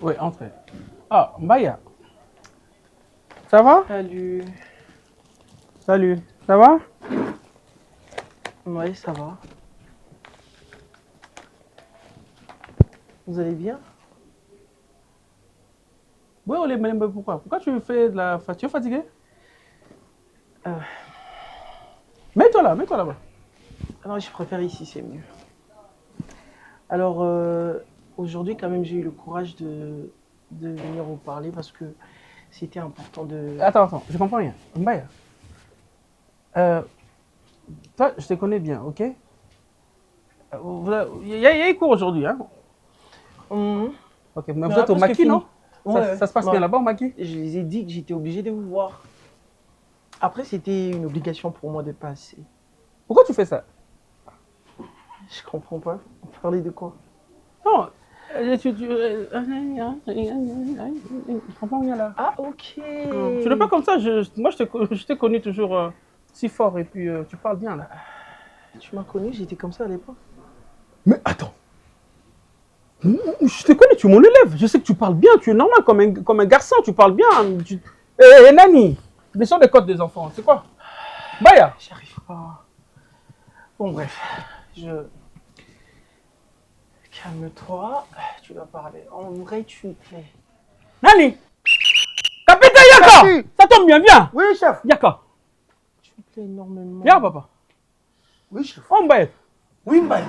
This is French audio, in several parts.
Oui, entrez. Ah, Mbaya. Ça va? Salut. Salut. Ça va? Oui, ça va. Vous allez bien? Oui, on est mais pourquoi? Pourquoi tu fais de la fatigue? Tu es fatigué? Euh, Mets-toi là, mets-toi là-bas. non, je préfère ici, c'est mieux. Alors, aujourd'hui, quand même, j'ai eu le courage de venir vous parler parce que c'était important de... Attends, je comprends rien. Mbaya, toi, je te connais bien, ok? Il y a cours aujourd'hui, hein? Mhm. Ok, mais Mais vous êtes au presque maquis, fini. non? Ouais, Ça se passe bien ouais. là-bas au maquis? Je les ai dit que j'étais obligé de vous voir. Après, c'était une obligation pour moi de passer. Pourquoi tu fais ça? Je comprends pas. Vous parlez de quoi? Non, je comprends rien là. Ah, ok. Non, tu n'es pas comme ça. Moi, je t'ai connu toujours si fort et puis tu parles bien là. Tu m'as connu, j'étais comme ça à l'époque. Mais attends, je te connais, tu es mon élève. Je sais que tu parles bien, tu es normal comme un garçon, tu parles bien. Nani, descends des côtes des enfants, c'est quoi? Baya. J'arrive pas. Bon, bref, calme-toi, tu vas parler. En vrai, tu me plais. Nani, capitaine Yaka. Merci. Ça tombe bien, viens. Oui, chef. Yaka, Tu me plais énormément. viens papa. Oui, chef. On Mbaya. Oui, Mbaya.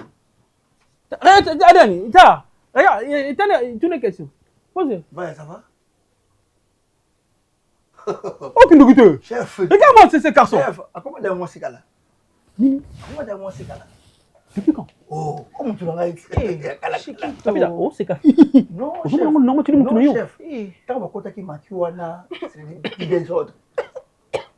Allez, regarde, une question. Posez. Mbaya, ça va? Aucune goûteuse. Chef. Regarde-moi ces garçons. Chef, accompagne-moi ces gars-là. Nini, Accompagne-moi ces gars-là. depuis quand? Oh, comment tu l'as dit? Capitaine, oh, c'est quoi? Non, Je chef. me demande, tu me Non, dis, chef. Eh, Tant que tu as maki wana, c'est des ordres.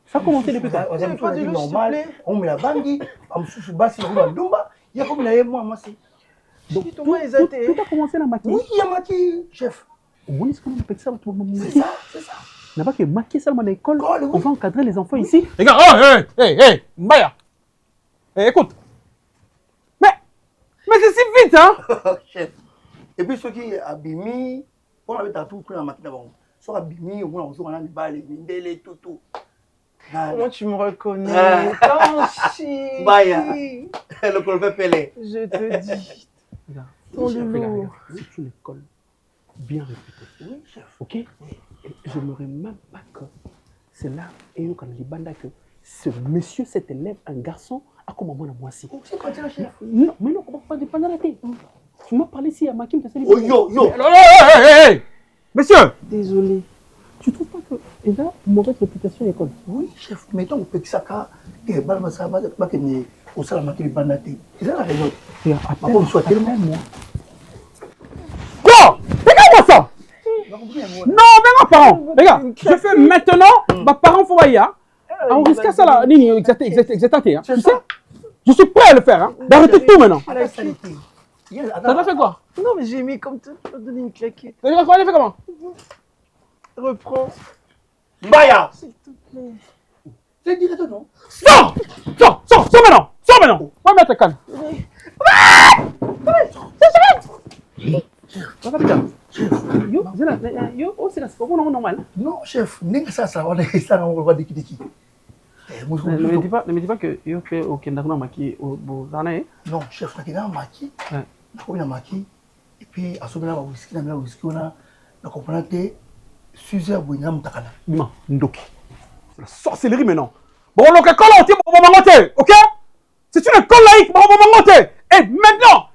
ça a commencé depuis quand? On Vous avez pas de l'eau, s'il te normal. plaît? On me la bangi. On me souche bas sur la domba. Il y a comme la moi, c'est. Donc, Si, Thomas, ils étaient. tout a commencé la maquille. Oui, il y a maki, chef. On est ce qu'on appelle ça, C'est ça, c'est ça. n'a pas que maquiller ça à l'école. École, oui. On va encadrer les enfants ici. Regarde, oh, hey, Mbaya. Écoute. Mais c'est si vite, hein? Chef. Et puis ceux qui abîment, on avait tout pris en maki d'abord. Soit abîmés, au moins on a mis balles, les tout. Comment tu me reconnais? Ton chien. Mbaya. Le colbert pelé. Je te dis. Regarde, Ton loulou. c'est une école bien réputée. Oui, chef. Ok? Et je n'aurais même pas que c'est là, et quand on dit banda que ce monsieur, cet élève, un garçon, a comme moi, moi aussi. C'est quoi, chef? Non, mais non, comment pas dépendre de la tête. Tu m'as parlé ici à Makim, tu sais. Oh, yo. Hey! Monsieur! Désolé. Tu trouves pas qu'il a une mauvaise réputation à l'école? Oui, chef. Mettons au Pexaka, que Balma Sama, que ne au Salamaki Banate. C'est ça la raison. Appelle-moi. Quoi? Regarde-moi ça! Non, mais mes parents! Regarde, je fais maintenant, mes parents faut aller. On risque ça là, Nini, exactement. Tu sais? Je suis prêt à le faire, hein? D'arrêter tout maintenant. Ça t'a fait quoi? Non, mais j'ai mis comme tu as donné une claquette. Tu as fait comment? Reprends. Mbaya! S'il te plaît. C'est direct non? Sors maintenant! Va mettre le calme. Non, chef. N'est-ce pas ça, on est ça, on va dire qui. Ne me dis pas que tu fais au Kendakuna Maki au Bozane. Non, chef, tu as maki. Tu as maki. Et puis, à ce moment-là, whisky, on a compris que Suzanne Bouina Moutakana. Non, Ndoki. C'est la sorcellerie maintenant. Bon, donc, école, on va monter, ok? C'est une école laïque, on va monter. Et maintenant,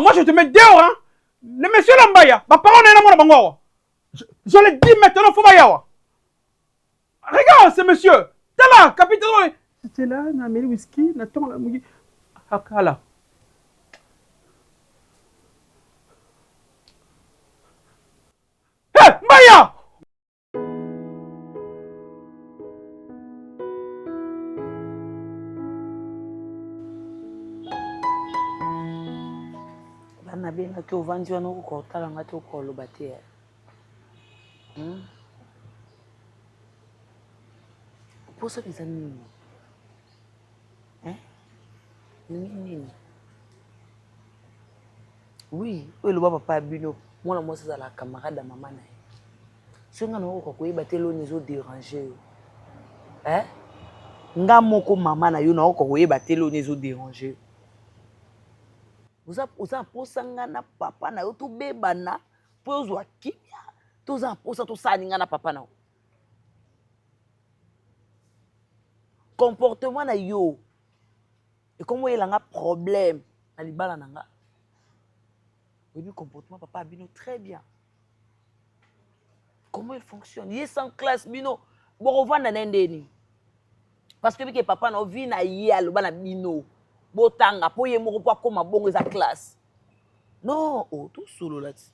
moi je vais te mettre dehors, hein? Le monsieur Lambaya, ma parole n'est pas là. Je le dis maintenant, faut pas. Regarde ce monsieur. T'es là, capitaine. C'était là, on a mis le whisky, on a ton la mouille. Hakala. Hé, Maya! Bana bengaki ovandi wana okokotala ngati okoloba te. Poso pesa nini? Nini? Oui, oyo eloba papa bino. mwana mwasi azala camarade ya mama na ye soki nga nakoka koyeba te eloni ezoderange yo nga moko mama na yo nakoka koyeba te eloni ezoderange yo oza mposa nga na papa na yo tobebana mpo ozwa kimia toza mposa tosali nga na papa na yo comportement na yo ekomi oyelanga problème na libala na nga oyebi comportement papa bino très bien comment il fonctionne ye sans classe bino bokovanda na ndeni parce que bike papa na ovi na ye aloba na bino botanga mpo ye moko mpo akoma bongo eza classe non tosolola ti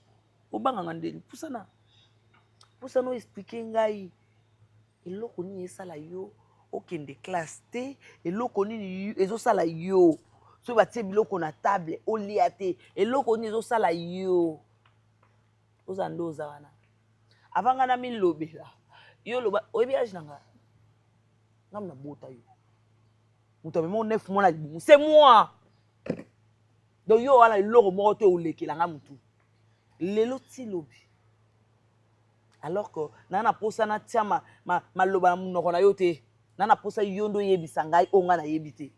obanganga ndeni pusana oexplike ngai eloko nini esala yo okende classe te eloko nini ezosala yo soki batie biloko na table olia te eloko nini ezosala yo oza nde oza wana avant nga na milobela yo loba oyebi age na nga ngamu na bota yo moto amema 9 mois na libumu c'est moi donc yo wana eloko moko te olekela nga motu lelo ti lobi alors que na na posa na tia maloba na monoko na yo te na na posa yo ndo yebisa ngai o nga na yebi te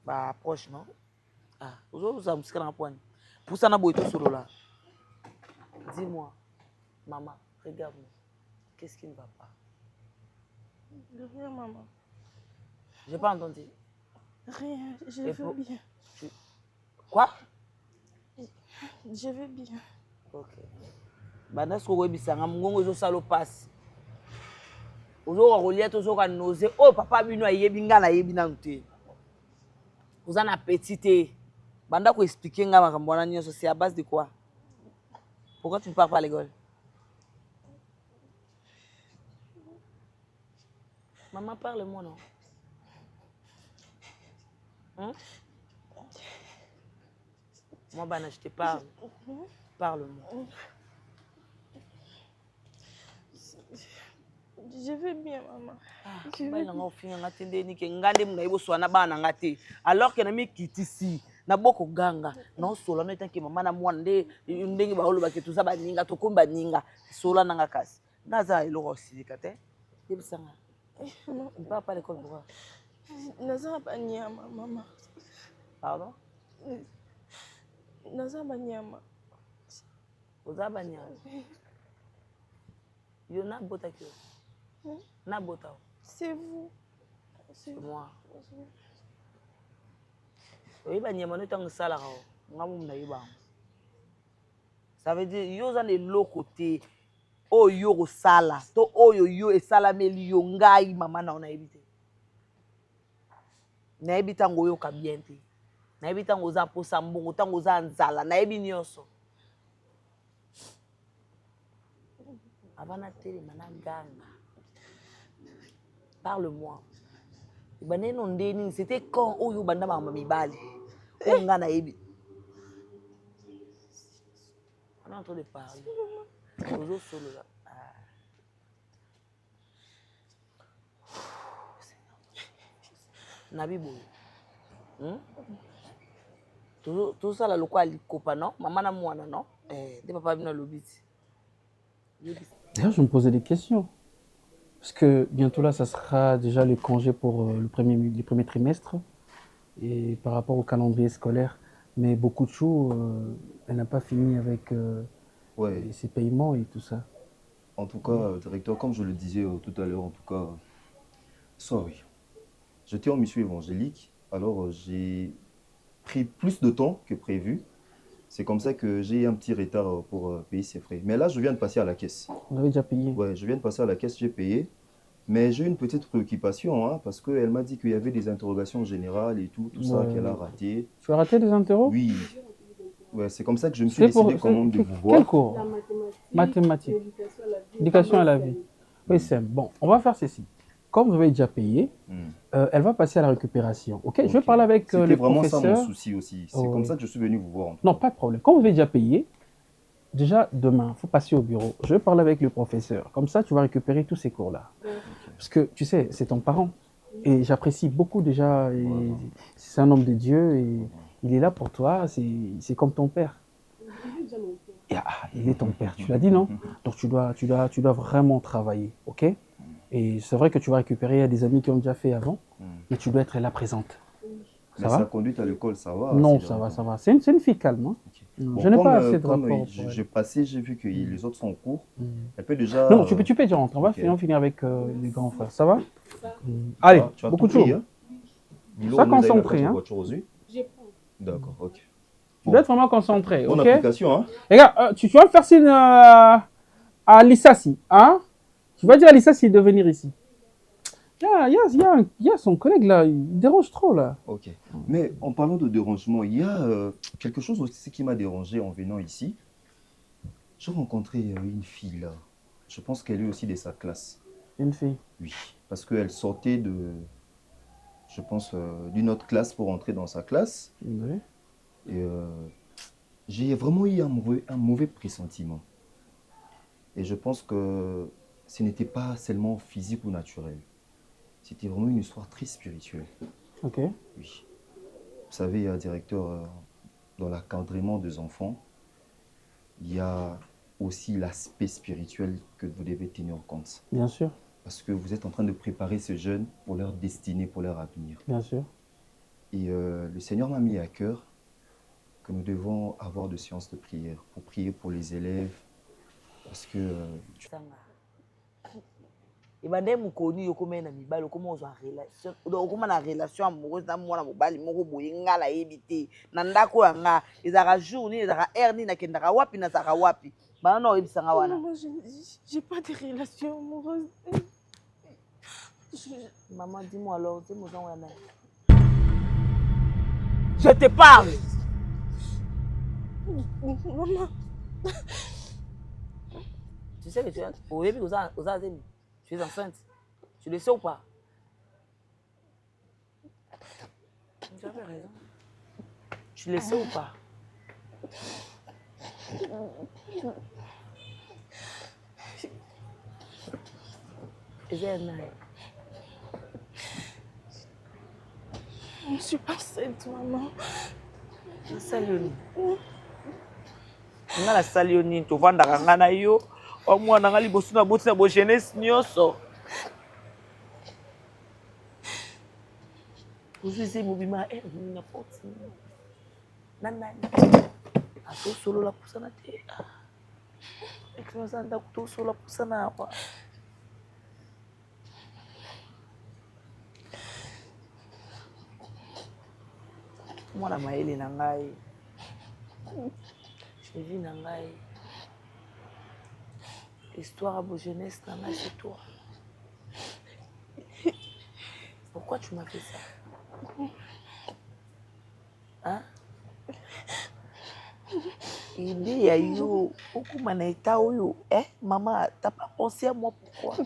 ba approche non ozoza mosika na nga poani posa na boye tosolola dis-moi maman regarde-moi qu'est-ce qui ne va pas Rien, maman. J'ai pas entendu. Rien, je veux bien. Quoi? Je veux bien. Ok. Banda ce que bisanga mungongo zo salo passe. Ozo rolia to zo ka nausée. Oh papa bino ayebi nga na yebi na nte. Oza na petite. Banda ko expliquer nga makambo wana nyonso c'est à base de quoi? Pourquoi tu ne pars pas à l'école? Maman, parle-moi, non? Hein? Moi, Bana, je te parle. Parle-moi. Je vais bien, maman. Alors que je kitisi na boko ganga na solo na tanki mama na mwande ndenge ba holoba ke tuza ba ninga to komba ninga sola nanga kasi naza eloko osilika te yebisanga on va pas à l'école pourquoi naza ba nyama maman pardon naza ba nyama oza ba nyama yo na bota ki na bota c'est vous c'est moi oui, bah, n'y a pas de salaire. Ça veut dire, yo zan de l'autre côté, oh yo sala, to oh yo et salameli yo ngai mama na ona ebité. Na ebita ngo yo kabiente. Na ebita ngo za posa mbongo, tango za nzala, na ebi nyonso. Avana tele mana ganga. Parle-moi. C'était quand Oyo Banda m'a mibali. On a naïbi. On est en train de parler. Aux autres solo là. Nabi boy. Tout ça là le quoi copa non? Maman na mwana non? De papa vient l'obiti. D'ailleurs, je me posais des questions. Parce que bientôt là, ça sera déjà le congé pour le premier trimestre et par rapport au calendrier scolaire. Mais beaucoup de choses, elle n'a pas fini avec ses paiements et tout ça. En tout cas, directeur, comme je le disais tout à l'heure, en tout cas, sorry. J'étais en mission évangélique, alors j'ai pris plus de temps que prévu. C'est comme ça que j'ai un petit retard pour payer ses frais. Mais là, je viens de passer à la caisse. Vous avez déjà payé? Ouais, je viens de passer à la caisse, j'ai payé. Mais j'ai une petite préoccupation, hein, parce qu'elle m'a dit qu'il y avait des interrogations générales et tout ça qu'elle a raté. Tu as raté des interros? Oui. Ouais, c'est comme ça que je me suis décidé quand même de vous voir. Quel cours? Mathématiques. Éducation à la vie. Oui, c'est bon. On va faire ceci. Comme vous avez déjà payé, elle va passer à la récupération. Ok, je vais parler avec le professeur. C'est vraiment ça mon souci aussi. C'est comme ça que je suis venu vous voir. Non, pas de problème. Comme vous avez déjà payé, déjà demain, il faut passer au bureau. Je vais parler avec le professeur. Comme ça, tu vas récupérer tous ces cours-là. Parce que, tu sais, c'est ton parent. Et j'apprécie beaucoup déjà. C'est un homme de Dieu et il est là pour toi. C'est comme ton père. Il est ton père, tu l'as dit, non? Donc tu dois vraiment travailler, ok? Et c'est vrai que tu vas récupérer, il y a des amis qui ont déjà fait avant, mais tu dois être là présente. Mais sa conduite à l'école, ça va? Non, ça va. C'est une fille calme. Hein? Okay. Bon, je n'ai pas assez de comme rapport. je passais, j'ai vu que les autres sont en cours. Elle peut déjà... Non, tu peux déjà rentrer. On va finir avec les grands frères. Ça va? Allez, tu as beaucoup de pris, choses. Hein? Sois concentré. Hein? D'accord, ok. Tu dois être vraiment concentré. Bonne okay? application, hein? Regarde, tu vas me faire signe à Lissassi. Hein? Tu vas dire à Lissassi de venir ici. Il y a son collègue là, il dérange trop là. Ok. Mais en parlant de dérangement, il y a quelque chose aussi qui m'a dérangé en venant ici. J'ai rencontré une fille là. Je pense qu'elle est aussi de sa classe. Une fille? Oui. Parce qu'elle sortait je pense, d'une autre classe pour entrer dans sa classe. Oui. Et j'ai vraiment eu un mauvais pressentiment. Et je pense que ce n'était pas seulement physique ou naturel. C'était vraiment une histoire très spirituelle. Ok. Oui. Vous savez, il y a un directeur dans l'encadrement des enfants. Il y a aussi l'aspect spirituel que vous devez tenir compte. Bien sûr. Parce que vous êtes en train de préparer ces jeunes pour leur destinée, pour leur avenir. Bien sûr. Et le Seigneur m'a mis à cœur que nous devons avoir de séances de prière pour prier pour les élèves. Parce que... ebande mukoni yokoma na mibali okoma ozwa relation okoma na relation amoureuse na mwana mobali moko boye nga na yebi te na ndako ya nga ezaka jour nini ezaka heure nini nakendaka wapi nazaka wapi bana na oyebisanga wana. J'ai pas de relation amoureuse. Maman, dis-moi alors, dis-moi où je te parle. Maman. Tu sais que tu es au début, tu es enceinte. Tu le sais ou pas? Tu avais raison. Tu le sais ou pas? Je ne suis pas enceinte, maman. La salioni. La salioni, tu vas dans la yo. Au moins, dans la bosse na bosse na bo jeunesse nyoso. Vous êtes mobima n'importe. Nana. Ato solo la poussana te. Ekloza nda kuto solo la poussana wa. Mwana maele na ngai. Chérie na ngai. Histoire à beau jeunesse na ngai, c'est toi. Pourquoi tu m'as fait ça? Hein? Il y a eu beaucoup de eh, maman, t'as pas pensé à moi pourquoi?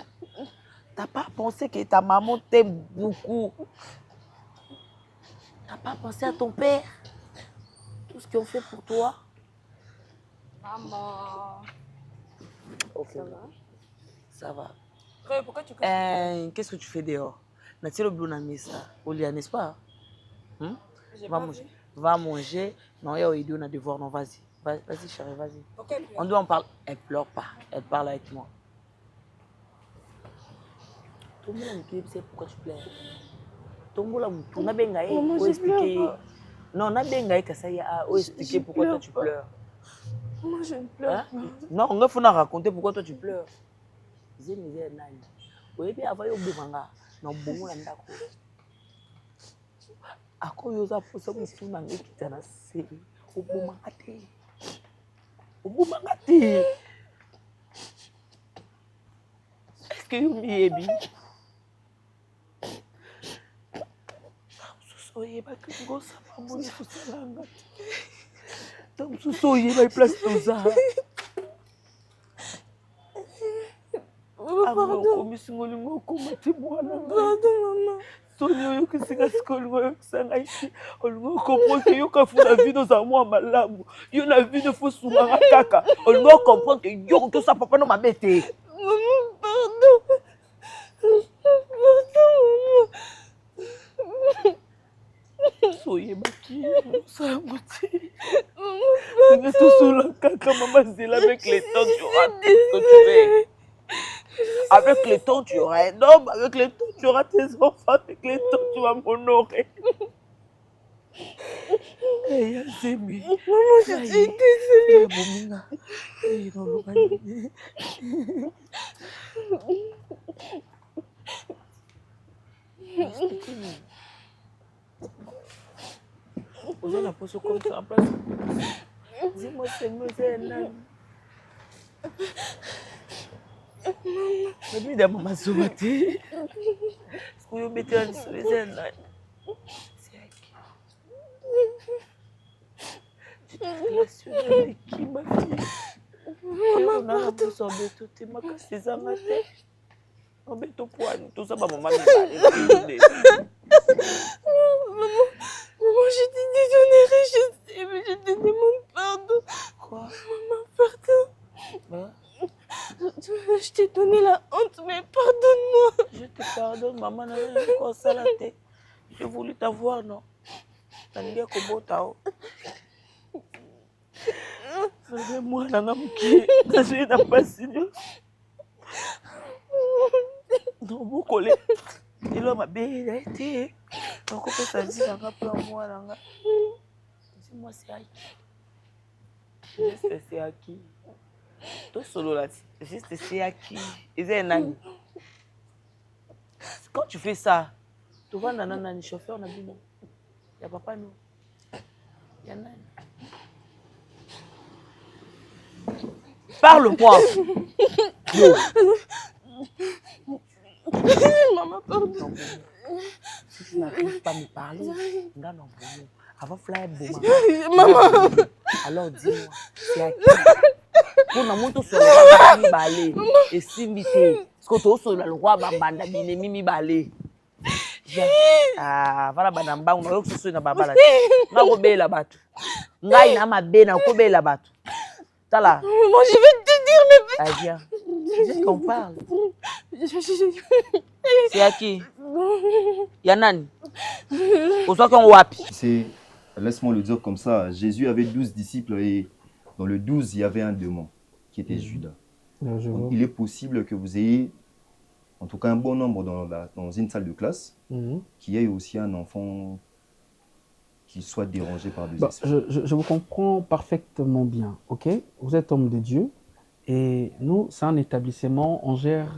T'as pas pensé que ta maman t'aime beaucoup? T'as pas pensé à ton père? Tout ce qu'ils ont fait pour toi? Maman. Ok. Ça va? Ça va. Frère, pourquoi tu casses? Qu'est-ce que tu fais dehors? N'a-t-il le bleu dans ça? Olia, n'est-ce pas? Va manger. Va manger. Non, il y a eu un devoir. Non, vas-y. Vas-y, chérie, vas-y. Okay, On doit en parler. Elle pleure pas. Elle parle avec moi. Tout le monde sait pourquoi tu pleures. Tout le monde n'a pas expliqué. Non, n'a pas expliqué pourquoi toi tu pleures. Moi, je ne pleure pas. Non, on faut raconter pourquoi toi tu pleures. Je me disais, oui, puis avant, il y a non bon là à quoi yosa pour ça monsieur nangi kitana se obumangate est-ce que you miyebi soye ba que go ça pas mon sosalanga donc soye ba place toza Pardon, maman. Sonio yo kisinga sikolo yo kisanga ici olingo comprendre que yo ka funa vie dans un mois malamu yo na vie de fou soumanga kaka olingo comprendre que yo que ça papa no mabete Maman, pardon. soye baki ça moté Maman, Tout sous le caca, maman, c'est là avec les temps, tu auras tout ce que tu veux. Avec le temps, tu auras un homme. Avec le temps, tu auras tes enfants. Avec le temps, tu vas m'honorer. Hey, Azemi. Maman, je suis désolée. Vous avez la poche comme ça en place. Dis-moi, c'est mieux, c'est un mais lui, maman, c'est maté. Est-ce que vous mettez un soleil, c'est un âne? C'est à qui? Tu t'es relationnée avec qui, ma fille? Maman, pardon. On a embêté, tu m'as cassé ça, ma tête. Embêté pour tout ça, maman m'a dit. Maman, je t'ai déshonorée, je sais, mais je te demande pardon. Quoi? Maman, pardon. Hein? Je t'ai donné la honte, mais pardonne-moi. Je te pardonne, maman, n'a rien encore ça la tête. J'ai voulu t'avoir, non? T'as dit que beau t'as. Moi, nana muki, je n'ai pas signé. Non, mon collègue, il a ma belle été. Donc, on peut ça dire, on a plein moi, là. Dis-moi, c'est à qui? Juste, c'est à qui? Tout solo là, juste, c'est à qui? Et c'est un ami. Quand tu fais ça, tu vois, nana, chauffeur, on a dit non. Il n'y a papa, non. Il y en a. Parle-moi. Maman, pardon. Si tu n'arrives pas à me parler, non, non, avant flyer, Maman. Alors dis-moi, c'est à qui? Pour nous montrer sur le roi balé et simité. Parce que tu as sur le roi banda bine mimi balé. Ah, voilà banamba, on a eu que ce soit na babala. Na robé la batu. Ngai na ma bena ko be la batu. Tala. Maman, je vais te dire, mais... Ah, viens. C'est qu'on parle. C'est à qui? Yanani. Au soit qu'on wapi. C'est, laisse-moi le dire comme ça, Jésus avait 12 disciples et dans le 12, il y avait un démon qui était Judas. Donc, il est possible que vous ayez, en tout cas un bon nombre dans une salle de classe, qu'il y ait aussi un enfant qui soit dérangé par des esprits. Je vous comprends parfaitement bien, ok? Vous êtes homme de Dieu et nous, c'est un établissement, on gère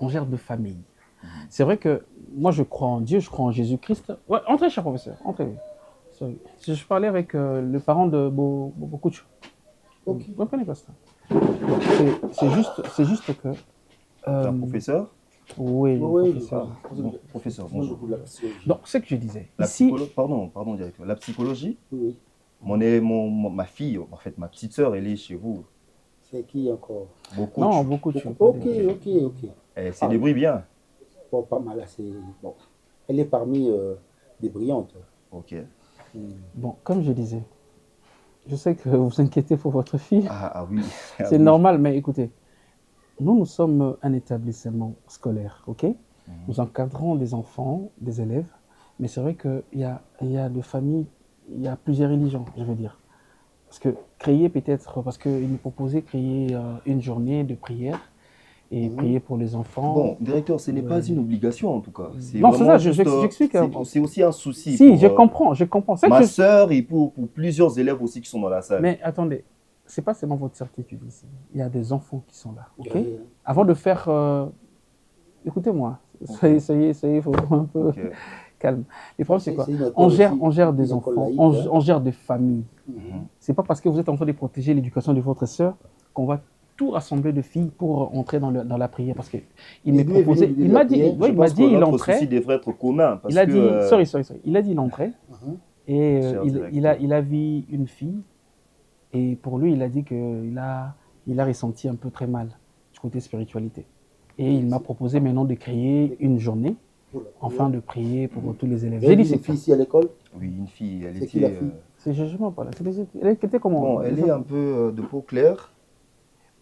de famille. C'est vrai que moi, je crois en Dieu, je crois en Jésus-Christ. Ouais, entrez, cher professeur, entrez. Sorry. Je parlais avec le parent de Bokouch. Ok. Vous comprenez pas ça? C'est juste que... Un professeur? Oui, professeur. Bon, professeur, bonjour. Donc, ce que je disais. Pardon, directeur. La psychologie, oui. Ma fille, en fait, ma petite sœur, elle est chez vous. C'est qui encore? Beaucoup. Non, beaucoup. Ok. Elle se débrouille bien. Bon, pas mal. Bon. Elle est parmi des brillantes. Ok. Bon, comme je disais, je sais que vous vous inquiétez pour votre fille. Ah oui. C'est normal, mais écoutez, nous sommes un établissement scolaire, ok? Nous encadrons des enfants, des élèves, mais c'est vrai qu'il y a des familles, il y a plusieurs religions, je veux dire. Parce que parce qu'il nous proposait de créer une journée de prière et prier pour les enfants. Bon, directeur, ce n'est pas une obligation en tout cas. Non, c'est ça, j'explique. C'est aussi un souci. Si, je comprends. Ma sœur et pour plusieurs élèves aussi qui sont dans la salle. Mais attendez, c'est pas seulement votre certitude ici. Il y a des enfants qui sont là, ok? Avant de faire... Écoutez-moi, ça y est, il faut un peu calme. Le problème, c'est quoi? On gère des enfants, on gère des familles. C'est pas parce que vous êtes en train de protéger l'éducation de votre sœur qu'on va tout rassembler de filles pour entrer dans la prière. Parce qu'il m'a proposé... Il m'a dit, il entrait... Ceci devrait être commun. Il a dit... Sorry. Il a dit, il entrait. Et il a vu une fille. Et pour lui, il a dit qu'il a ressenti un peu très mal du côté spiritualité. Et il m'a proposé maintenant de créer une journée, enfin de prier pour tous les élèves. J'ai dit, c'est une fille ici à l'école? Oui, une fille. Elle était... qui la fille? C'est jugement pas là. Elle était comment? Bon, elle est un peu de peau claire.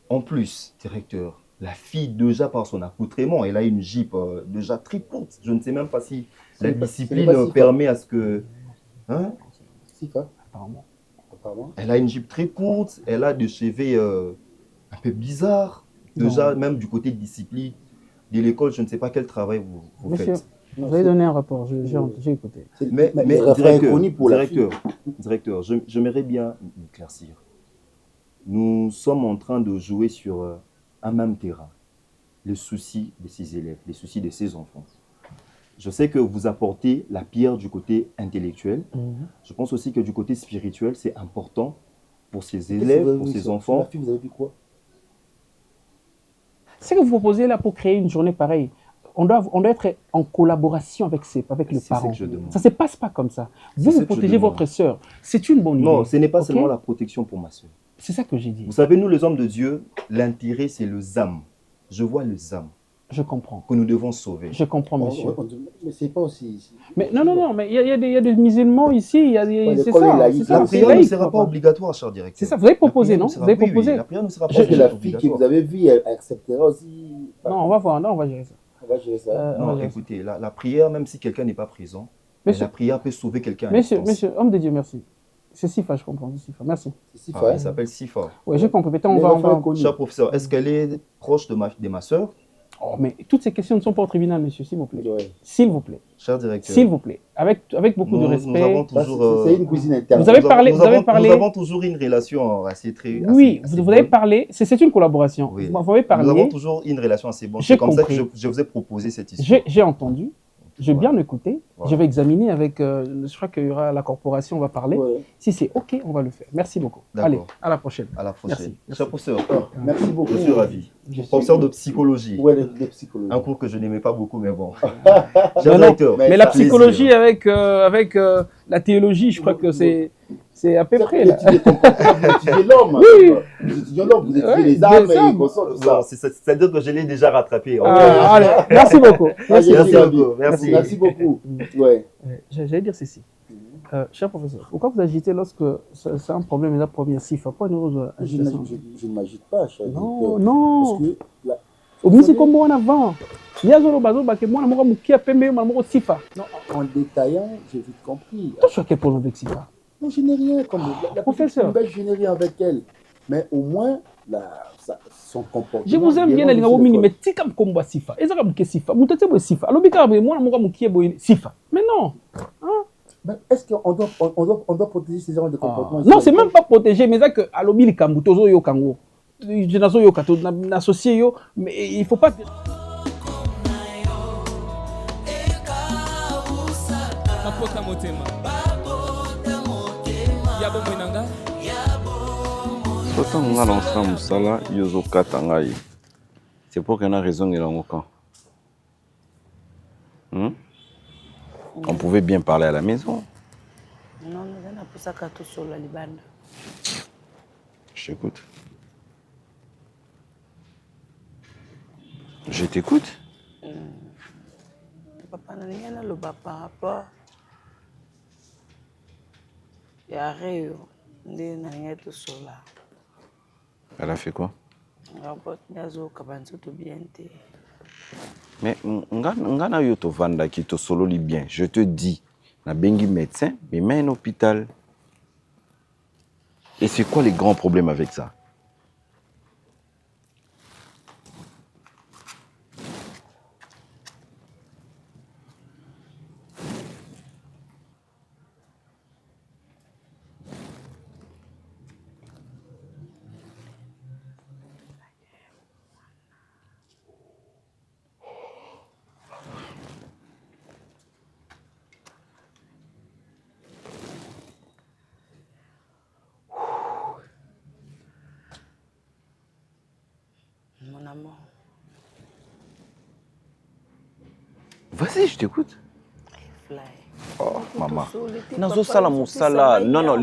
En plus, directeur, la fille déjà par son accoutrement, elle a une jupe déjà très courte. Je ne sais même pas si la discipline permet à ce que... Hein? Sifa. Apparemment. Apparemment. Elle a une jupe très courte, elle a des cheveux un peu bizarres. Déjà, même du côté de discipline de l'école, je ne sais pas quel travail vous Monsieur, faites. vous avez donné un rapport, j'ai écouté. Mais le refrain est connu pour la fille. directeur, j'aimerais bien m'éclaircir. Nous sommes en train de jouer sur un même terrain. Les soucis de ces élèves, les soucis de ces enfants. Je sais que vous apportez la pierre du côté intellectuel. Je pense aussi que du côté spirituel, c'est important pour ces élèves, pour ces enfants. La fille, vous avez vu quoi? Ce que vous proposez là pour créer une journée pareille, on doit être en collaboration avec le parent. C'est ce que je demande. Ça ne se passe pas comme ça. Vous protégez votre sœur. C'est une bonne idée. Non, ce n'est pas Ok? seulement la protection pour ma sœur. C'est ça que j'ai dit. Vous savez, nous les hommes de Dieu, l'intérêt c'est le âme. Je vois les âmes Je comprends. que nous devons sauver. Je comprends, monsieur. Mais c'est pas aussi... Mais non, mais il y a des musulmans ici. C'est l'école est ça. laïque. C'est La ça, prière ne laïque, sera pas papa. obligatoire, cher directeur. C'est ça, vous avez proposé, La non? prière ne Vous avez sera- oui, proposé. oui, la prière ne sera pas Parce que la fille obligatoire. que vous avez vue, elle acceptera aussi... Non, on va voir. Non, on va gérer ça. On va gérer ça. On va Non, gérer ça. écoutez, la prière, même si quelqu'un n'est pas présent, Monsieur- la prière peut sauver quelqu'un à Monsieur, distance. homme de Dieu, merci. C'est Sifa, je comprends. C'est Sifa, merci. C'est si Ah, fort. elle s'appelle Sifa. Oui, j'ai compris. Peut-être on Mais va. l'enfant est connu. Cher professeur, est-ce qu'elle est proche de ma sœur? Oh, mais toutes ces questions ne sont pas au tribunal, monsieur, s'il vous plaît. Ouais. S'il vous plaît. Cher directeur. S'il vous plaît. Avec beaucoup de Nous respect. avons Ça, toujours... C'est une cuisine interne. Vous avez parlé- Nous avons parlé- toujours une relation assez très... Oui, assez vous avez bonne. parlé. C'est une collaboration. Oui. Vous avez Nous avons parlé. toujours une relation assez bonne. J'ai C'est comme ça que compris. je vous ai proposé cette histoire. J'ai entendu. J'ai bien écouté. Voilà. Je vais examiner avec. Je crois qu'il y aura la corporation, on va parler. Ouais. Si c'est OK, on va le faire. Merci beaucoup. D'accord. Allez, à la prochaine. À la prochaine. Merci. Cher professeur, Merci beaucoup. je suis ravi. Je suis- Professeur de psychologie. Ouais, les psychologues. Un cours que je n'aimais pas beaucoup, mais bon. Non, Cher non, directeur. Mais la plaisir. psychologie avec la théologie, je crois que c'est à peu près. Là. Vous étudiez l'homme. Oui. Vous étudiez l'homme, vous étudiez Ouais, les âmes des et âmes. les consorts, tout ça. Non, c'est-à-dire que je l'ai déjà rattrapé. Allez, merci beaucoup. Merci Merci beaucoup. beaucoup. Merci. Merci beaucoup. Ouais. J'allais dire ceci. Cher professeur, pourquoi vous agitez lorsque c'est un problème la première sifa? Pas une heureuse agitation. Je ne m'agite pas, cher Non, directeur. non. Parce que la- Omisi comme on avant. Yazolo bazo bake moi moko mukia pembe moi moko sifa. non, en détaillant, j'ai vite compris. Toi tu as quel problème avec sifa? Non, je n'ai rien. Comme la Professeur. petite Kimbe, je n'ai rien avec elle. Mais au moins, son comportement. Je vous aime bien dérange les aussi ngabo mini l'école. mais tika mkomba sifa. Ezaka muke sifa. Mutete bo sifa. Alobika be moi moko mukie bo sifa. Mais non. Mais est-ce qu'on doit protéger ces genres de comportements? Non, c'est même pas protégé mais ça que alobi likambu tozo yo kango. Je nazo yo kato na associé yo mais il faut pas mapota motema ya bomoi na nga soki nga na osala mosala yo ozokata ngai c'est pour que na raison elango quand on pouvait bien parler à la maison. Non, naza napusaka tosolola libanda. Je t'écoute. Je t'écoute. Papa nalingi naloba par rapport ya reyo nde nalingi tosolola. Elle a fait quoi? Rapport azoyoka banzoto bien te. Mais nga na yo tovandaki tosololi bien. Je te dis, na bengi médecin, mais mets un hôpital. Et c'est quoi les grands problèmes avec ça? Mon amour. Vas-y, je t'écoute. Fly. Oh, maman. Nazosala mosala. Non, non,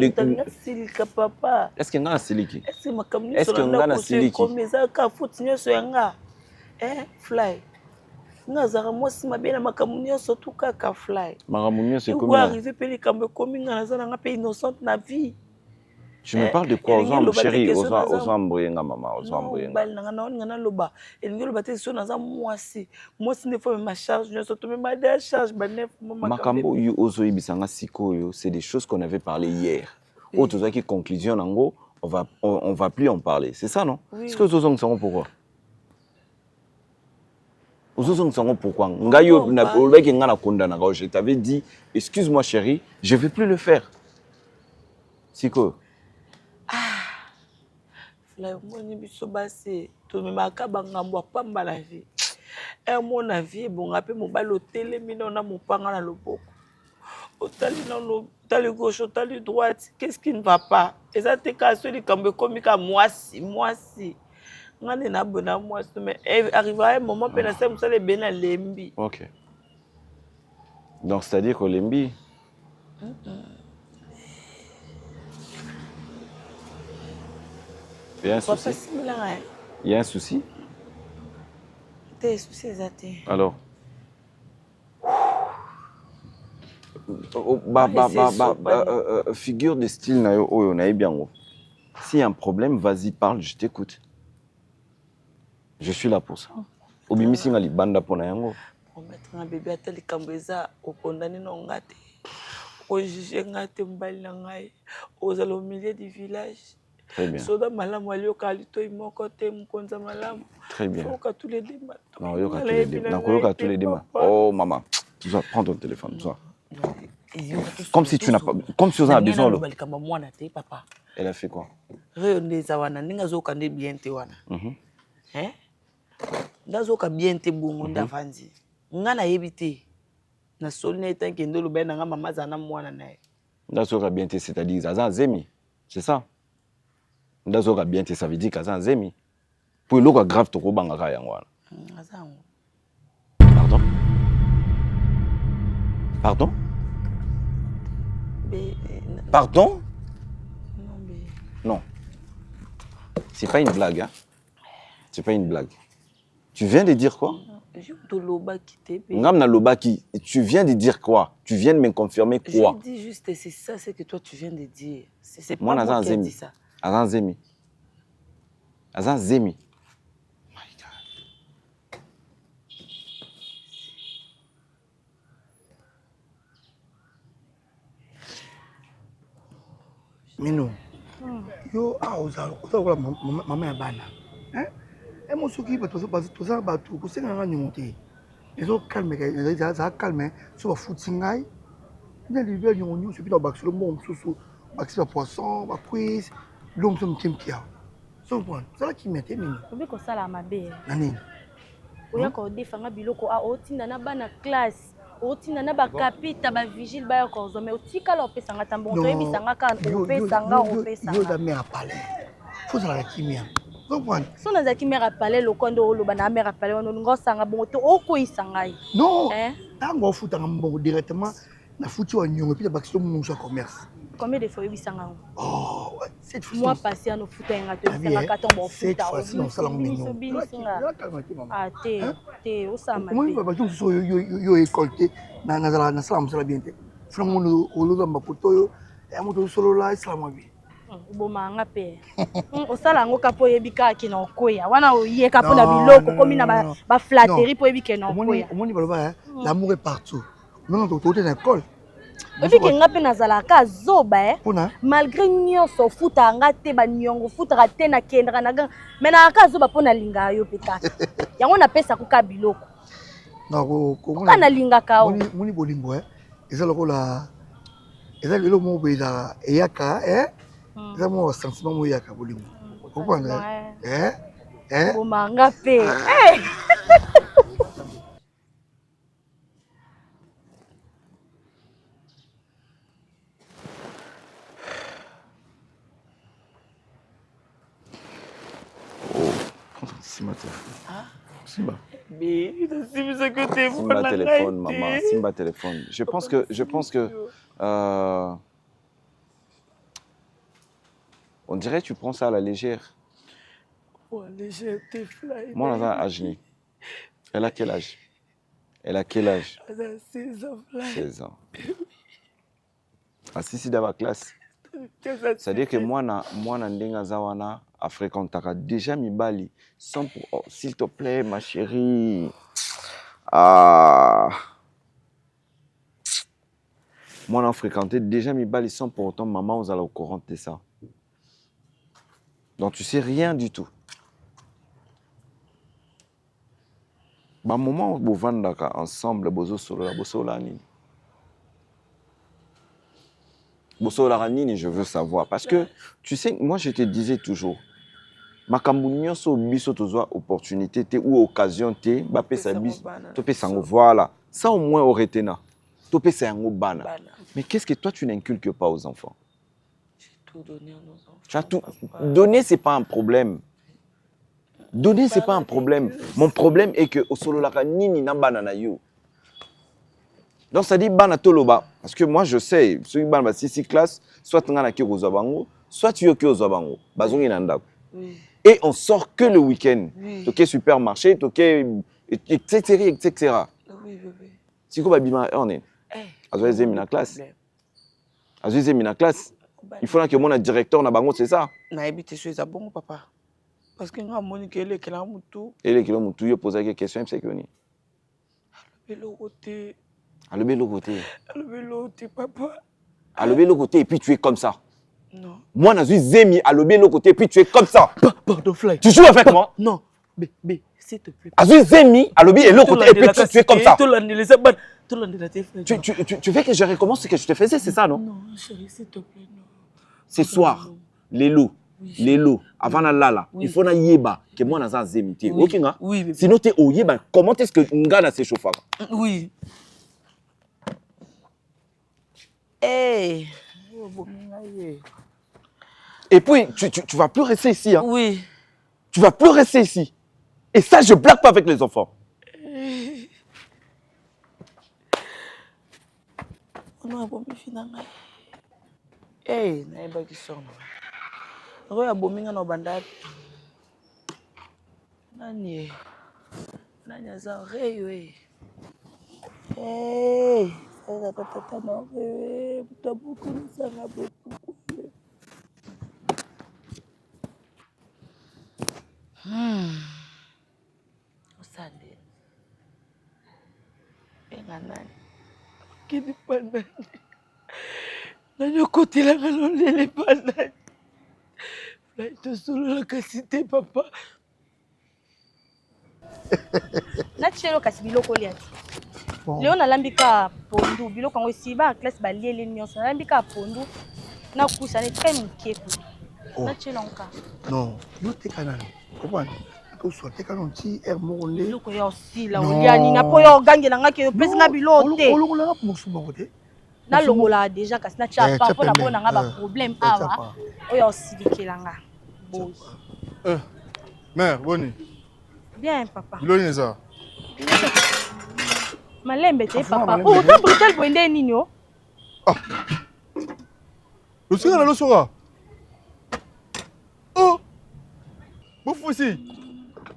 silika papa. Est-ce que nga na siliki? Est-ce makambo Est-ce que nga na siliki? komeza ka futi nyonso yanga. Fly. Nga zara mwasi mabe na makambo nyonso tu kaka Fly. Makambo nyonso Eko ekomi na- arrivé pe likambo ekomi nga naza nanga pe innocente na vie. Tu me parles de quoi? Ozwa chérie, ozwa mboyenga maman, ozwa mboyenga. bali nanga naoninga naloba elingi oloba te so naza mwasi nde fo mema charge nyonso tomema de charge banef Makambo yu ozoyebisa nga sikoyo, c'est des choses qu'on avait parlé hier. Oh, tout ça qui conclusion en gros, on va plus en parler. C'est ça, non? Oui. Est-ce que vous savez pourquoi? Vous savez pourquoi? Je t'avais dit, excuse-moi chérie, je ne vais plus le faire. C'est quoi? Moni biso basi to me makaba ngambo pamba la vie. Mon avis bon après mon balo télé mino na mopanga na loboko. Otali na lo tali gauche otali droite, qu'est-ce qui ne va pas? Et ça te casse les cambe comme moi si ngane na bona moi mais arrivera un moment pe na ça ça les bena lembi. OK. Donc c'est-à-dire que lembi il y a un souci. Il y a un souci. T'es souci exacté. Alors. Figure de style na yo oyo na bien. S'il y a un problème, vas-y parle, je t'écoute. Je suis là pour ça. Obimisi ngali banda pona yango. Pour mettre un bébé à tel kambeza au condamné non ngate. Au juge ngate mbali na ngai. Aux au milieu du village. Très bien. Soda malamu aliokalito imoko te mkonza malamu. Très bien. Faut tous les deux. Non, yoka tous les deux. Nakoyoka tous les deux. Oh maman, tu dois prendre ton téléphone, toi. Comme si tu n'as pas, comme si on a besoin. Papa. Elle a fait quoi? Réondeza wana ninga zoka nde bien te wana. Hein? Ndazoka bien te bongo ndavanzi. Ngana yebite. Na solne tanke ndolo bena nga mama zana mwana nae. Ndazoka bien te c'est-à-dire Zazan Zemi. C'est ça? Ndazoka bien te ça veut dire Zazan Zemi. Pour le grave to ko bangaka yangwana. Pardon? Pardon? Pardon? Non. C'est pas une blague, hein? C'est pas une blague. Tu viens de dire quoi? Tu viens de dire quoi? Tu viens de me confirmer quoi? Je dis juste, c'est ça, c'est que toi tu viens de dire. C'est pas moi qui a dit ça. Azan Zemi. Azan Zemi. My God. Mino. Yo oza mama ya bana. Et moi ce qui va tout ça bateau ko senga ngani monter. Ezo calme ça calme so ba footingai. Na libe nyonyo so pita bakso mo msusu bakso poisson ba quiz l'homme som kimkia. So bon, ça là qui mette mino. Obi ko sala mabe. Nani? Oya ko defanga biloko a otinda na bana classe. Otinda na ba kapita ba vigile ba ya ko zome otika la opesanga tambo to ebisanga ka opesanga. Yo da me apale. Faut ça la kimia. So na zaki mera palais le kondo oloba na mera palais on ngosanga bongo to okoisanga. Non. Tango futa ngambongo directement na futi wa nyongo pita bakso mo so commerce. Combien de fois ebisanga? Oh, cette fois. Moi passé à no futa nga to bisanga katon bon futa. Non, ça l'on mignon. Ah te osama. Moi ba bato so yo écolté na ngazala na salam sala bien te. Frango oloza makoto yo e moto solo la islam bi. Bomanga pe osala ngo kapo yebika ki na okoya wana oyeka pona biloko komi na ba flatterie po yebike na okoya omoni baloba l'amour est partout non to te na école ebike nga pe nazala ka zoba malgré nyonso futa nga te ba nyongo futa te na kendra na ga mena ka zoba pona linga yo peta yango na pesa ko ka biloko ko kana linga ka o moni bolingo ezala ko la ezala le mo beza eyaka c'est mon sentiment moi yaka bolingo. Vous comprenez? Bomanga pe. Oh, Simba téléphone. Simba. Mais Simba téléphone, maman. Simba téléphone. Je pense que on dirait que tu prends ça à la légère. Oh, légère, t'es fly. Moi, on a un âge. Elle a quel âge? Elle a quel âge? Elle a 16 ans. 16 ans. Ah, si, dans la classe. C'est-à-dire que moi, Ndenga Zawana, a fréquenté déjà Mibali. Oh, s'il te plaît, ma chérie. Ah. Moi, on a fréquenté déjà mes balles sans pour autant maman, vous allez au courant de ça. Donc, tu sais rien du tout. Bah, moment où vous vendez ensemble, bozo la nini. Bozo la nini, je veux savoir. Parce que, tu sais, moi, je te disais toujours, ma cambouignon so biso tozoa opportunité te ou occasion te, bah, pesa bis, to pesa ngo, voilà. Ça, au moins, aurait été là. To pesa ngo bana. Mais qu'est-ce que toi, tu n'inculques pas aux enfants? J'ai tout donné à nos enfants. Tu as tout. Donner, ce n'est pas un problème. Donner, ce n'est pas un problème. Mon problème est que au solo la nini na banana yo. Donc ça dit bana toloba parce que moi je sais, ceux qui bana 6 classes, soit tu ngana ki bango, soit tu yo ki bango. Bazongi na ndako. Et on sort que le week-end. Toké supermarché, toké etc. Oui. Si ko ba bima on est. Azoyeze mina classe. Azoyeze mina classe. Il faut que mon directeur na bango, c'est ça. Na habité chez bon papa. Parce que nga moni que ele kela mutu. Ele kela mutu yo poser des questions c'est que ni. Le côté. Le bel côté. Le côté papa. Le bel côté et puis tu es comme ça. Non. Moi na suis zemi le bel côté et puis tu es comme ça. Pardon Fly. Tu joues avec moi? Non. Mais s'il te plaît. Azu zemi le bel côté et puis tu es comme ça. Tu veux que je recommence ce que je te faisais, c'est ça, non? Non, chérie, s'il te plaît, non. Ce soir, les lots, avant la lala, il faut na yeba que moi na zemité. OK nga? Oui. Sinon tu es au yeba, comment est-ce que nga na se chauffa? Oui. Hey. Et puis tu vas plus rester ici hein. Oui. Tu vas plus rester ici. Et ça je blague pas avec les enfants. Non, bon, finalement. Hey, na ba ki sona. Roya bominga no bandat. Nani aza reyo eh. Hey, ça tata no eh, butabuku sanga buku. Osande. Enganani. Kini panani. Nani okotela ngalolele panani. Fly to solo la kasite papa. Nachelo kasi biloko liati. Leo nalambika pondu biloko ngo siba classe ba liele nyonso nalambika pondu na kusa ne très mikeku. Nachelo nka. Non, yo tekana. Comprendre? To so tekana nti er mo le. Biloko yo sila oliani na po yo gangela ngaki yo pesi nga biloko te. Olongola nga musu bango te. Na longola déjà kasi na cha pa pona bona nga ba problème awa. Oyo silikela nga. Bon. Mère, boni. Bien papa. Biloni neza. Malembe te papa. Oh, ta brutal boende nini yo? Lusinga na losoka. Oh. Bofusi.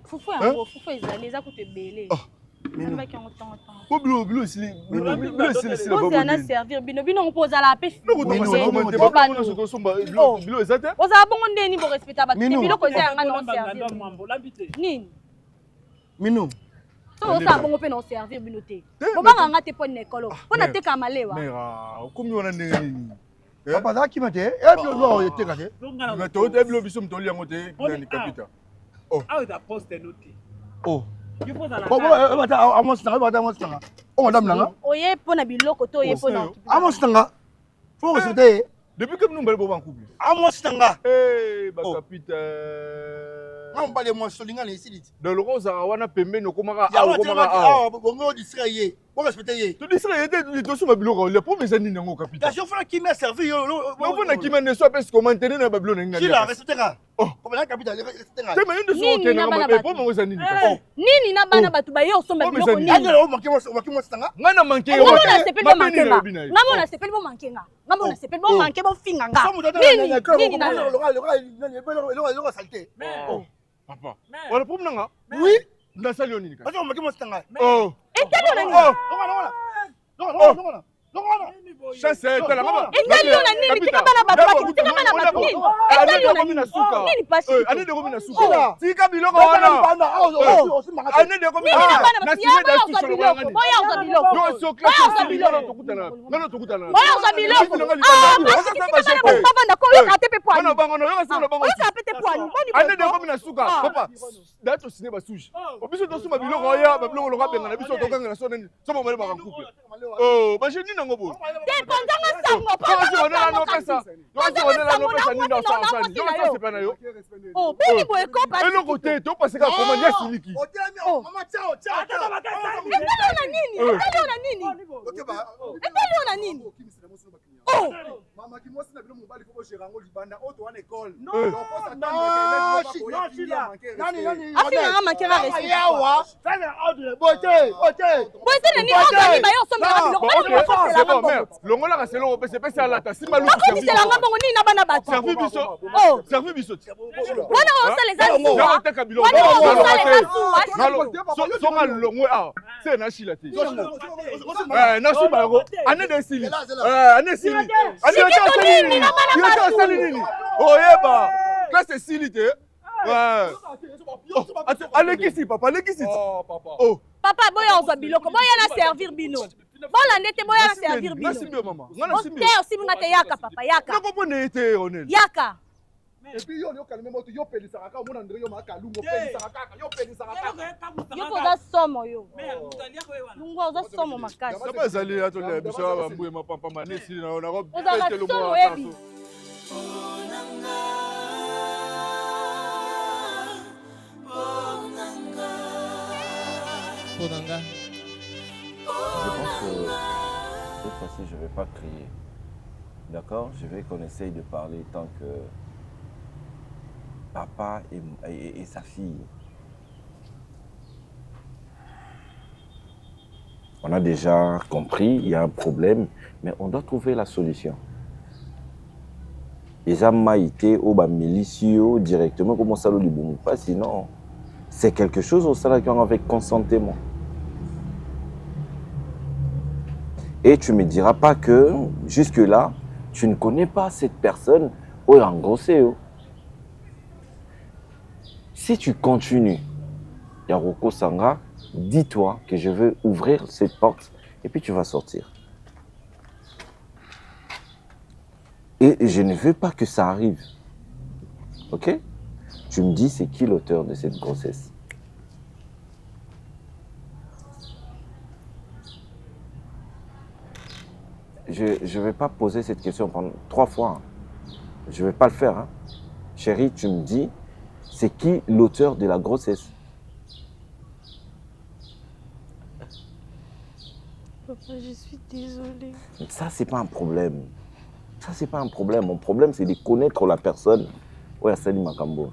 Fufu yango, fufu ezali eza ko te belé. Même ki yango tango. Bilo sili. Bilo sili la babo. On na servir bino on pose à la pêche. Bilo ezate. Oza bongo ndeni bo respecta ba. Bilo ko za nga non servir. Nini? Mino. So oza bongo pe non servir bino te. Bobanga nga te pone ekolo. Pona te ka malewa. Mera, komi wana ndenge nini? Papa za ki mate? Bilo lo eteka te. Mais to te bilo biso mtoli yango te ni kapita. Oh. Ah, tu as posté noté. Oh. Je pose à la table. Oh, madame Nanga. Oye, pona biloko to oye pona. Amostanga. Faut respecter. Depuis que nous sommes en couple. Amostanga. Eh, bah, capitaine. On parle de moi, Solinga, les ici. Dans le rose, on a payé nos commarades. On distrayer. On respecter. Tu distrayer, tu sur ma bureau. Le premier année, non, capitaine. La chauffeur qui m'a servi. On a qui m'a ne soit pas ce qu'on maintenait dans la Babylone. Qui l'a respectera. Oh, comme la capitale, respectera. C'est même de son tenant, mais pas mon année. Nini na bana batu ba yo somba biloko nini. Angela, on manqué moi stanga. Ngana manqué. Ngamona sepeli bo mankenga. Ngamona sepeli bo mankenga. Ngamona sepeli bo manke bo finga nga. Nini na le salté. Papa. On a problème nga? Oui. Dans sa lioni. Parce qu'on manqué moi stanga. Oh. Et tellement na. Non. Chasse tala ngaba. Etali ona nini tika bana bato tika bana bato nini. Etali ona nini. Nini pasi. Ane de komina suka. Tika biloko wana. Ane de komina. Na sine da su sholo ngani. Boya uza biloko. Yo so classe biloko tokutana. Ngana tokutana. Boya uza biloko. Ah, basi tika bana bato bana ko yo ka tepe poani. Ngana bango yo solo bango. Yo ka pete poani. Ane de komina suka. Papa. Dato sine ba suji. Obiso to suma biloko ya ba biloko loka benga na biso to kanga na so nini. So mo male ba couple. Oh, ba je nina ngobo. Te konzanga sango pa. Yo na no pesa. Yo na no pesa nini na sa sa. Yo sa sepa na yo. Oh, bini boye ko pa. Elo kote to paseka koma nya siliki. Mama ciao, ciao. Etali ona nini. Etali ona nini. Etali ona nini. Oh, Mama kimosi na bilo mobali ko gera ngo libanda auto wana école. Non, Nani. afina nga makera respect. Yawa. Fais ordre. Bote. Boye te nini ordre ba yo somela biloko. Ok, c'est bon, merde. Longola ka selo pe c'est pas ça là ta sima lu. Akomisela nga bongo nini na bana bato. Servi biso. Oh, Servi biso. wana osaleza Yo suwa. taka biloko. Wana osaleza suwa. So nga longwe ah. C'est na shila te. Na shima yango. Ane de sili. Ane sili. Oh yeba. Classe sili te. Ouais. Alekisi papa, alekisi. Oh papa. Oh. Papa boya ozwa biloko. Boya na servir bino. Bola ndete boya na servir bino. Merci bien maman. Ngana simbi. Te aussi binga te yaka papa yaka. Na comprendre te Ronel. Yaka. Et puis yo kalme moto yo pelisaka ka mona ndre yo makalungo pelisaka kaka yo pelisaka kaka. Yo poza somo yo. Lungo oza somo makasi. Ça pas zali ato le biso ba mbuye mapampa manesi na na ko. Oza somo ebi. Je pense que cette fois-ci, je ne vais pas crier. D'accord? Je vais qu'on essaye de parler tant que papa et sa fille. On a déjà compris, il y a un problème, mais on doit trouver la solution. Les amaïté au bas milicio directement comme ça le bon pas sinon c'est quelque chose au salaire avec consentement. Et tu me diras pas que jusque là tu ne connais pas cette personne ou en gros c'est si tu continues Yaroko Sanga, dis-toi que je veux ouvrir cette porte et puis tu vas sortir. Et je ne veux pas que ça arrive. Ok? Tu me dis c'est qui l'auteur de cette grossesse? Je ne vais pas poser cette question pendant 3 fois. Je ne vais pas le faire. Hein. Chérie, tu me dis c'est qui l'auteur de la grossesse? Papa, je suis désolée. Ça, c'est pas un problème. Ça, c'est pas un problème. Mon problème, c'est de connaître la personne. Oui, Sali Makambo.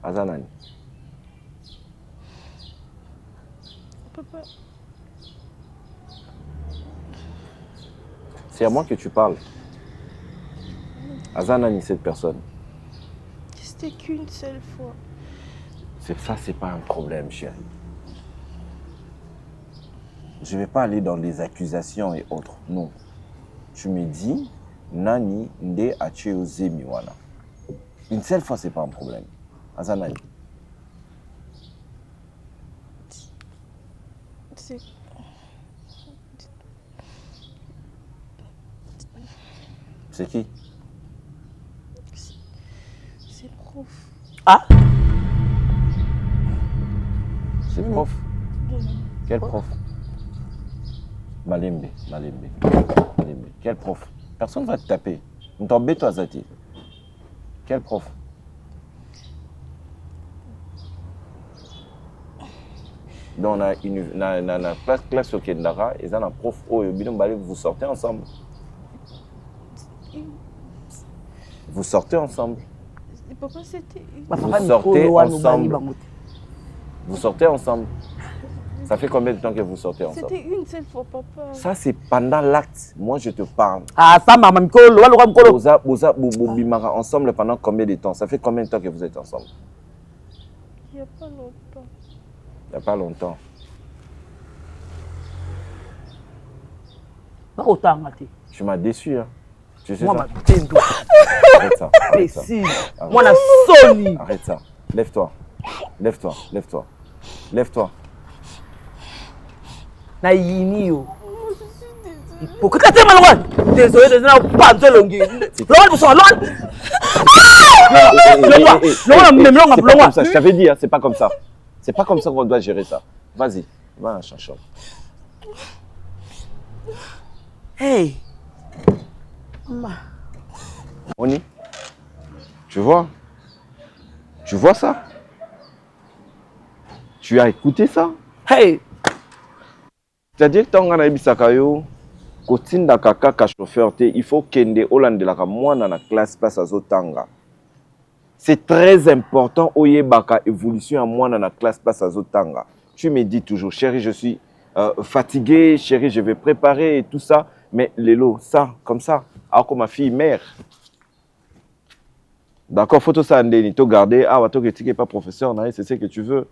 Azanani. Papa. C'est à moi que tu parles. Azanani, cette personne. C'était qu'une seule fois. Ça, c'est pas un problème, chérie. Je ne vais pas aller dans les accusations et autres. Non. Tu me dis, Nani nde acheo zemiwana. Une seule fois, c'est pas un problème. Azanani. C'est qui? C'est prof. Ah? C'est prof? Quel prof? Malembe. Quel prof? Personne ne va te taper. On t'embête, toi, Zati. Quel prof? Dans la classe au Kendara, ils ont un prof, vous sortez ensemble. Vous sortez ensemble. Papa, c'était... Vous sortez ensemble. Vous sortez ensemble. Ça fait combien de temps que vous sortez ensemble? C'était une seule fois, papa. Ça, c'est pendant l'acte. Moi, je te parle. Ah, ça, maman, vous ensemble pendant combien de temps? Ça fait combien de temps que vous êtes ensemble? Il n'y a pas longtemps. Il n'y a pas longtemps. autant raté. Tu m'as déçu, hein. Tu sais Moi, ça? ma tendo. Arrête ça. Arrête ça. Précise. Arrête Moi, la ça. Sony. Arrête ça. Lève-toi. Lève-toi. Lève-toi. Lève-toi. Na yini yo. Hypocrite. T'es malheureux. Désolé, désolé, pas de longue. Laurent, vous sont Laurent. C'est pas comme ça, je t'avais dit, hein, c'est pas comme ça. C'est pas comme ça qu'on doit gérer ça. Vas-y, va à chercher. Hey. Oni, tu vois? Tu vois ça? Tu as écouté ça? Hey. C'est-à-dire que tant qu'on a bisaka yo, kotinda kaka chauffeur te, il faut kende olandelaka mwana na classe passe à zotanga. C'est très important oyebaka évolution à mwana na classe passe à zotanga. Tu me dis toujours, chérie, je suis fatigué, chérie, je vais préparer et tout ça, mais Lélo, ça, comme ça, alors que ma fille mère. D'accord, faut tout ça andeni, te garder, ah, tu n'es pas professeur, c'est ce que tu veux.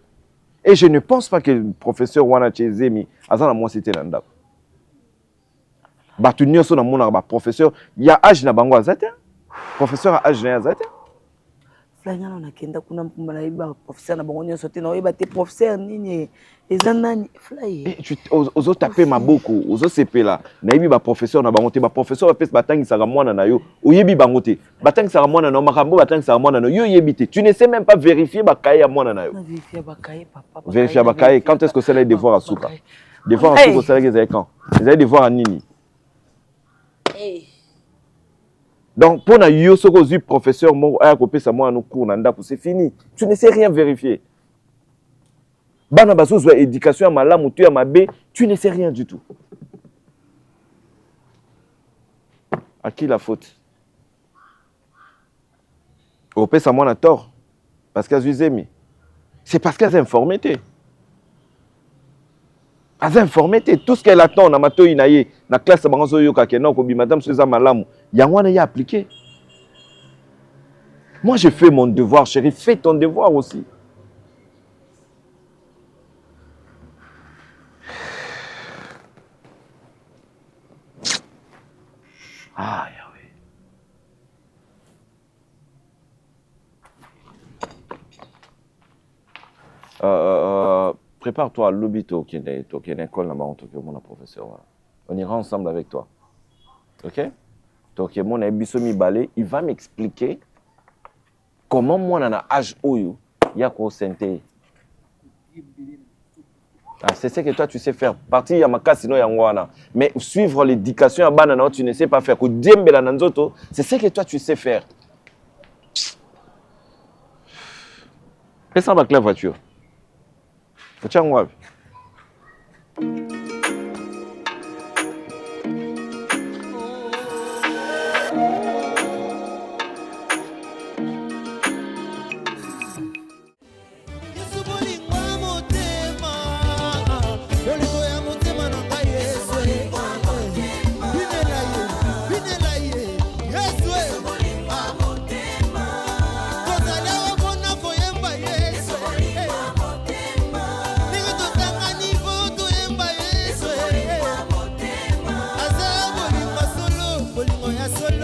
Et je ne pense pas que le professeur Wana Chezemi, azana moi c'était landa. Batu nyoso na mona ba professeur, il y a âge na bango azate. Professeur a âge na azate. Flanya na kenda kuna mpumba na iba professeur na bango nyoso te na iba te professeur nini ezanani fly. Et tu ozo taper maboko, ozo sepela. Na ibi ba professeur na bango te, ba professeur ba pesa batangi saka mwana na yo. Oyebi bango te. Batangi saka mwana na makambo batangi saka mwana na yo yebi te. Tu ne sais même pas vérifier ba cahier ya mwana na yo. Vérifier ba cahier papa. Vérifier ba cahier, quand est-ce que c'est les devoirs à Souka? Devoirs à Souka, c'est les examens. Les devoirs à Nini. Hey. Donc, pour nous, ce que professeur, c'est fini. Tu ne sais rien vérifier. Bana baso éducation à malam ou tu à ma bé, tu ne sais rien du tout. À qui la faute? Au père, ça a tort. Parce qu'elle a aimé. C'est parce qu'elle a informé. Elle a informé. Tout ce qu'elle attend, dans la classe, madame, il y a un appliqué. Moi, j'ai fait mon devoir, chérie. Fais ton devoir aussi. Ah, oui. Prépare-toi à l'obito qui est une école là-bas, en tant que mon professeur. Voilà. On ira ensemble avec toi. Ok? Donc, mon abisomi balé, il va m'expliquer comment moi, dans l'âge où il y a quoi santé. C'est ce que toi, tu sais faire. Partir, il y a ma casse, sinon il y a un. Mais suivre l'éducation à banana, tu ne sais pas faire. C'est ce que toi, tu sais faire. Fais ça avec la voiture. Tiens, moi. Solo